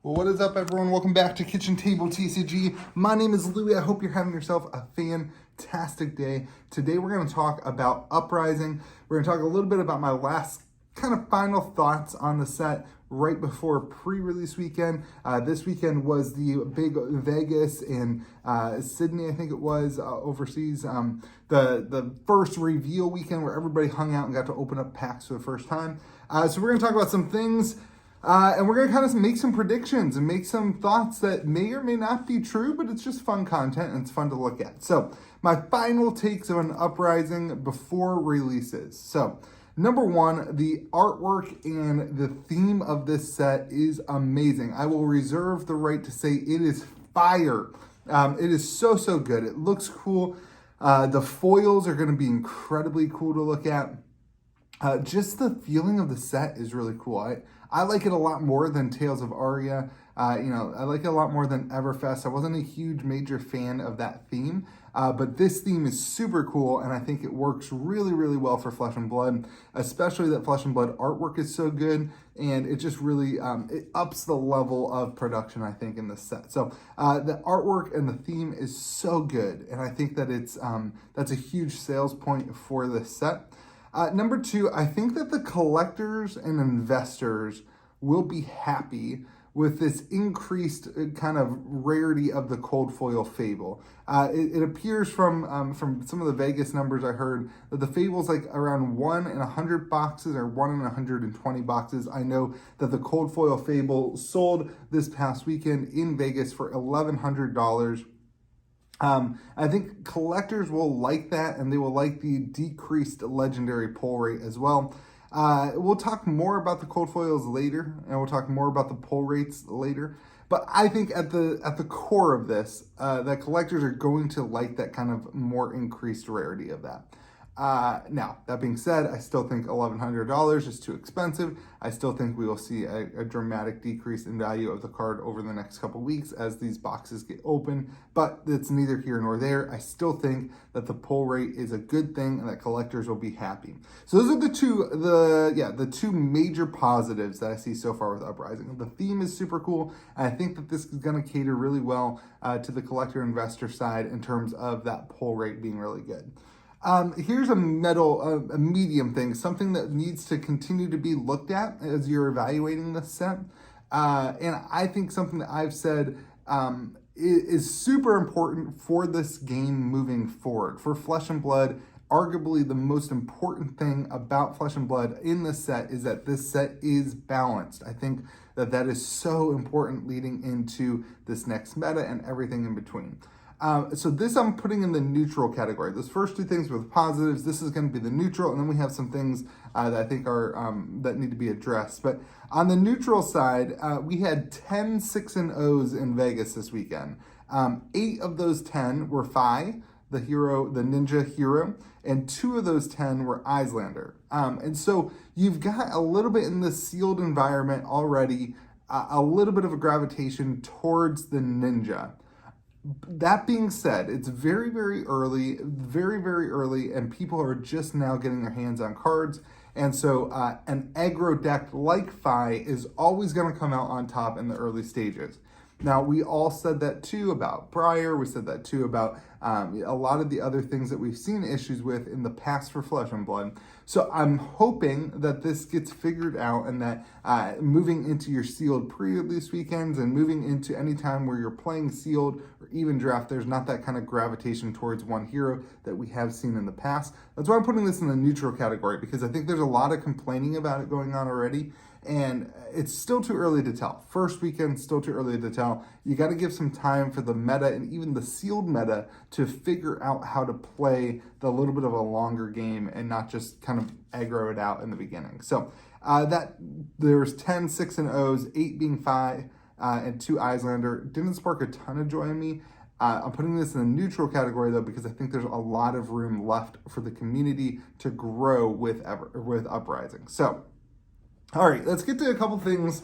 Well, what is up, everyone? Welcome back to Kitchen Table TCG. My name is Louie. I hope you're having yourself a fantastic day. Today, we're going to talk about Uprising. We're going to talk a little bit about my last kind of final thoughts on the set right before pre-release weekend. This weekend was the big Vegas and Sydney, I think it was, overseas. The first reveal weekend where everybody hung out and got to open up packs for the first time. So we're going to talk about some things. And we're going to kind of make some predictions and make some thoughts that may or may not be true, but it's just fun content and it's fun to look at. So my final takes on Uprising before releases. So number one, the artwork and the theme of this set is amazing. I will reserve the right to say it is fire. It is so good. It looks cool. The foils are going to be incredibly cool to look at. Just the feeling of the set is really cool. I like it a lot more than Tales of Aria. I like it a lot more than Everfest. I wasn't a huge major fan of that theme, but this theme is super cool, and I think it works really well for Flesh and Blood, especially that Flesh and Blood artwork is so good, and it just really it ups the level of production, I think, in this set. So the artwork and the theme is so good, and I think that it's that's a huge sales point for this set. Number two, I think that the collectors and investors will be happy with this increased kind of rarity of the cold foil Fable. It appears from some of the Vegas numbers I heard that the Fable's like around 1 in 100 boxes or 1 in 120 boxes. I know that the cold foil Fable sold this past weekend in Vegas for $1,100. I think collectors will like that, and they will like the decreased legendary pull rate as well. We'll talk more about the cold foils later, and we'll talk more about the pull rates later. But I think at the core of this, that collectors are going to like that kind of more increased rarity of that. Now, that being said, I still think $1,100 is too expensive. I still think we will see a dramatic decrease in value of the card over the next couple weeks as these boxes get open, but it's neither here nor there. I still think that the pull rate is a good thing and that collectors will be happy. So those are the two major positives that I see so far with Uprising. The theme is super cool, and I think that this is going to cater really well to the collector investor side in terms of that pull rate being really good. Here's a medium thing, something that needs to continue to be looked at as you're evaluating this set. And I think something that I've said is super important for this game moving forward. For Flesh and Blood, arguably the most important thing about Flesh and Blood in this set is that this set is balanced. I think that is so important leading into this next meta and everything in between. So this I'm putting in the neutral category. Those first two things were the positives. This is going to be the neutral, and then we have some things that I think are that need to be addressed. But on the neutral side, we had 10 6-0s in Vegas this weekend. 8 of those 10 were Fi, the ninja hero, and 2 of those 10 were Icelander. And so you've got a little bit in the sealed environment already, a little bit of a gravitation towards the ninja. That being said, it's very early, very early, and people are just now getting their hands on cards. And so an aggro deck like Fi is always going to come out on top in the early stages. Now, we all said that too about Briar. We said that too about a lot of the other things that we've seen issues with in the past for Flesh and Blood. So I'm hoping that this gets figured out and that moving into your sealed pre-release weekends and moving into any time where you're playing sealed or even draft, there's not that kind of gravitation towards one hero that we have seen in the past. That's why I'm putting this in the neutral category, because I think there's a lot of complaining about it going on already. And it's still too early to tell. First weekend, still too early to tell. You got to give some time for the meta and even the sealed meta to figure out how to play the little bit of a longer game and not just kind of aggro it out in the beginning. So that there's 10 6-0s, 8 being Fi, and 2 Icelander. Didn't spark a ton of joy in me. I'm putting this in the neutral category though, because I think there's a lot of room left for the community to grow with Uprising. So, all right, let's get to a couple things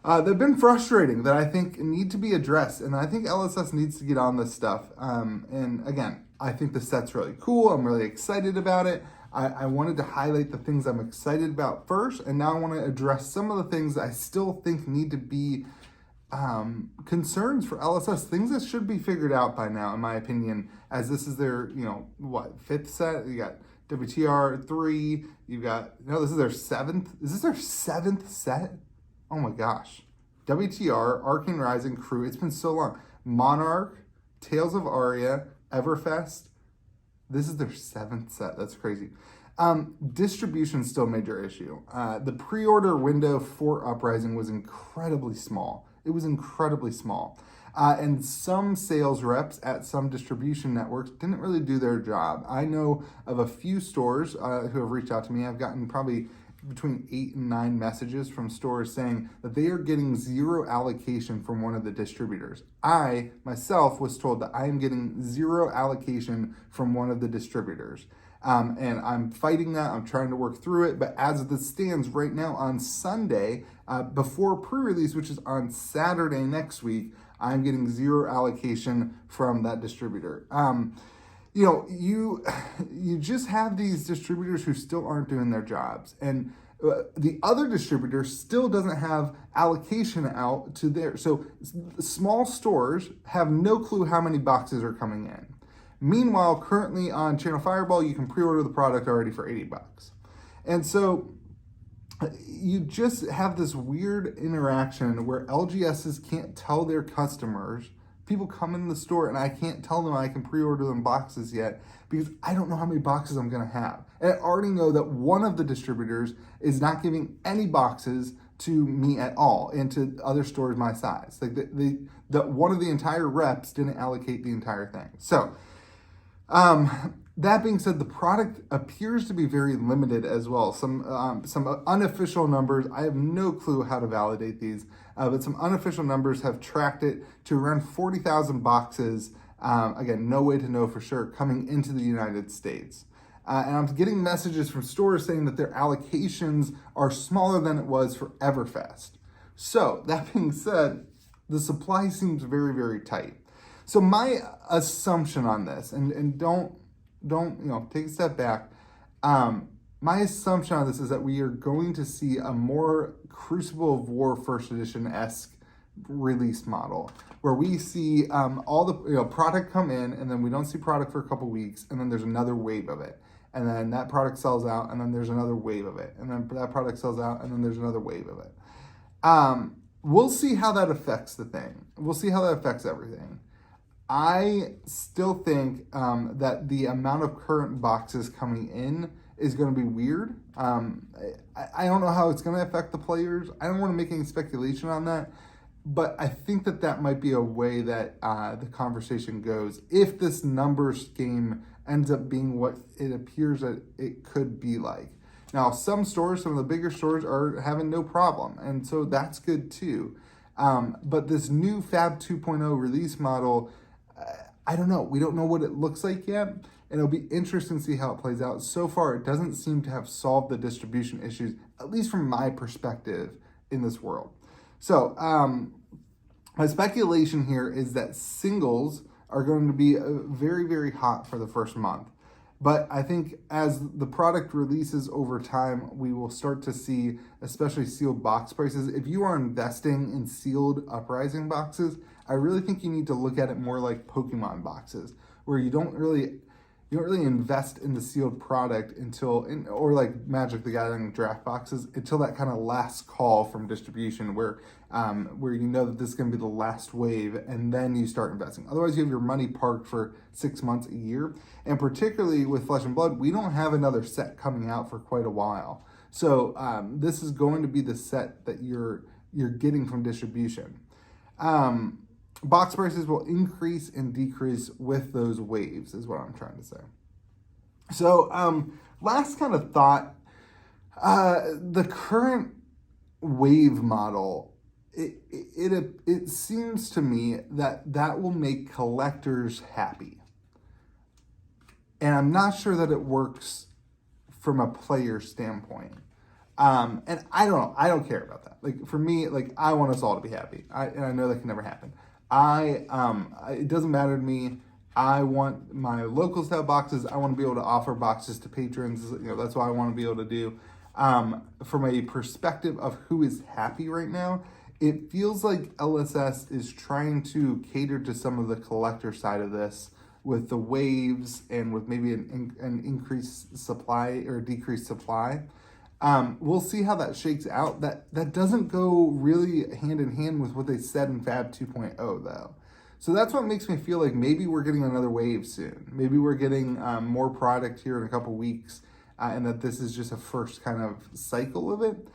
that have been frustrating that I think need to be addressed. And I think LSS needs to get on this stuff. And again, I think the set's really cool. I'm really excited about it. I wanted to highlight the things I'm excited about first. And now I want to address some of the things that I still think need to be concerns for LSS, things that should be figured out by now, in my opinion, as this is their, fifth set. You got WTR 3, this is their seventh. Is this their seventh set? Oh my gosh. WTR, Arcane Rising, Crew, it's been so long. Monarch, Tales of Aria, Everfest. This is their seventh set. That's crazy. Distribution still a major issue. The pre-order window for Uprising was incredibly small. It was incredibly small. And some sales reps at some distribution networks didn't really do their job. I know of a few stores who have reached out to me. I've gotten probably between 8 and 9 messages from stores saying that they are getting 0 allocation from one of the distributors. I, myself, was told that I am getting 0 allocation from one of the distributors. And I'm fighting that. I'm trying to work through it. But as it stands right now on Sunday, before pre-release, which is on Saturday next week, I'm getting 0 allocation from that distributor. You just have these distributors who still aren't doing their jobs. And the other distributor still doesn't have allocation out to their... So small stores have no clue how many boxes are coming in. Meanwhile, currently on Channel Fireball, you can pre-order the product already for $80. And so you just have this weird interaction where LGSs can't tell their customers. People come in the store and I can't tell them I can pre-order them boxes yet because I don't know how many boxes I'm going to have. And I already know that one of the distributors is not giving any boxes to me at all and to other stores my size. Like one of the entire reps didn't allocate the entire thing. So that being said, the product appears to be very limited as well. Some unofficial numbers, I have no clue how to validate these, but some unofficial numbers have tracked it to around 40,000 boxes, again, no way to know for sure, coming into the United States. And I'm getting messages from stores saying that their allocations are smaller than it was for Everfest. So that being said, the supply seems very, very tight. So my assumption on this, and don't take a step back. My assumption on this is that we are going to see a more Crucible of War First Edition-esque release model, where we see all the product come in, and then we don't see product for a couple weeks, and then there's another wave of it, and then that product sells out, and then there's another wave of it, and then that product sells out, and then there's another wave of it. We'll see how that affects the thing. We'll see how that affects everything. I still think that the amount of current boxes coming in is going to be weird. I don't know how it's going to affect the players. I don't want to make any speculation on that, but I think that might be a way that the conversation goes if this numbers game ends up being what it appears that it could be like. Now, some of the bigger stores are having no problem, and so that's good too. But this new Fab 2.0 release model, I don't know. We don't know what it looks like yet, and it'll be interesting to see how it plays out. So far, it doesn't seem to have solved the distribution issues, at least from my perspective in this world. So my speculation here is that singles are going to be very, very hot for the first month. But I think as the product releases over time, we will start to see, especially sealed box prices. If you are investing in sealed Uprising boxes, I really think you need to look at it more like Pokemon boxes, where you don't really invest in the sealed product or like Magic the Gathering draft boxes until that kind of last call from distribution where you know that this is going to be the last wave, and then you start investing. Otherwise, you have your money parked for 6 months, a year. And particularly with Flesh and Blood, we don't have another set coming out for quite a while. So this is going to be the set that you're getting from distribution. Box prices will increase and decrease with those waves, is what I'm trying to say. So last kind of thought, the current wave model, it seems to me that will make collectors happy. And I'm not sure that it works from a player standpoint. And I don't know. I don't care about that. Like for me, like I want us all to be happy. And I know that can never happen. It doesn't matter to me. I want my local style boxes. I want to be able to offer boxes to patrons. That's what I want to be able to do. From a perspective of who is happy right now, it feels like LSS is trying to cater to some of the collector side of this with the waves and with maybe an increased supply or decreased supply. We'll see how that shakes out. That doesn't go really hand in hand with what they said in Fab 2.0 though. So that's what makes me feel like maybe we're getting another wave soon. Maybe we're getting more product here in a couple weeks, and that this is just a first kind of cycle of it.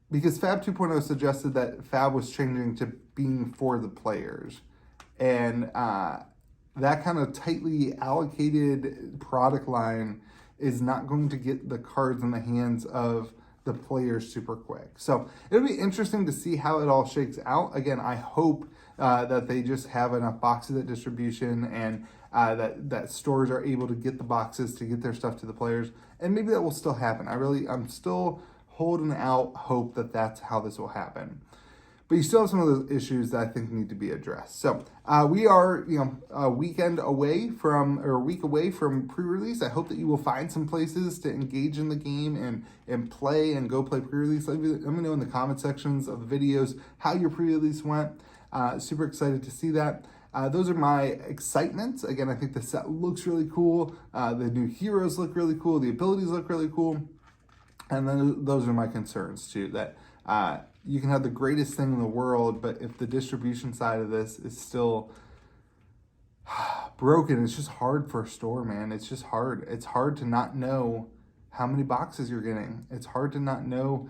Because Fab 2.0 suggested that Fab was changing to being for the players. And that kind of tightly allocated product line is not going to get the cards in the hands of the players super quick. So it'll be interesting to see how it all shakes out. Again, I hope that they just have enough boxes at distribution, and that stores are able to get the boxes to get their stuff to the players. And maybe that will still happen. I'm still holding out hope that that's how this will happen. But you still have some of those issues that I think need to be addressed. So we are, a week away from pre-release. I hope that you will find some places to engage in the game and play and go play pre-release. Let me know in the comment sections of the videos how your pre-release went. Super excited to see that. Those are my excitements. Again, I think the set looks really cool. The new heroes look really cool. The abilities look really cool. And then those are my concerns too, that you can have the greatest thing in the world, but if the distribution side of this is still broken, it's just hard for a store, man. It's just hard. It's hard to not know how many boxes you're getting. It's hard to not know,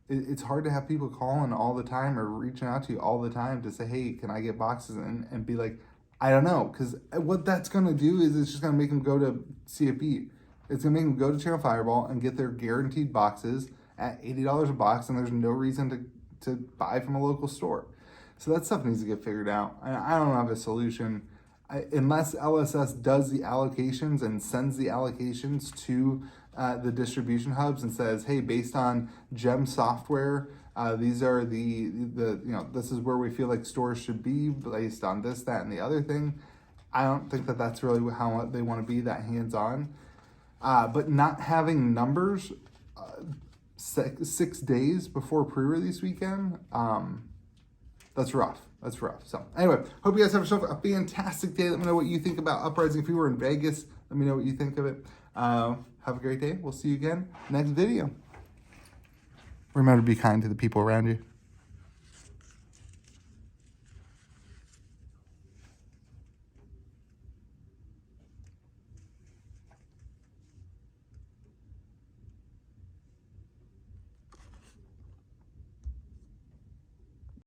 it's hard to have people calling all the time or reaching out to you all the time to say, hey, can I get boxes? And be like, I don't know. Because what that's going to do is it's just going to make them go to CFB. It's going to make them go to Channel Fireball and get their guaranteed boxes at $80 a box, and there's no reason to buy from a local store. So that stuff needs to get figured out. I don't have a solution. Unless LSS does the allocations and sends the allocations to the distribution hubs and says, hey, based on gem software, these are this is where we feel like stores should be based on this, that, and the other thing. I don't think that that's really how they want to be, that hands-on. But not having numbers 6 days before pre-release weekend, that's rough. That's rough. So anyway, hope you guys have yourself a fantastic day. Let me know what you think about Uprising. If you were in Vegas, let me know what you think of it. Have a great day. We'll see you again next video. Remember to be kind to the people around you.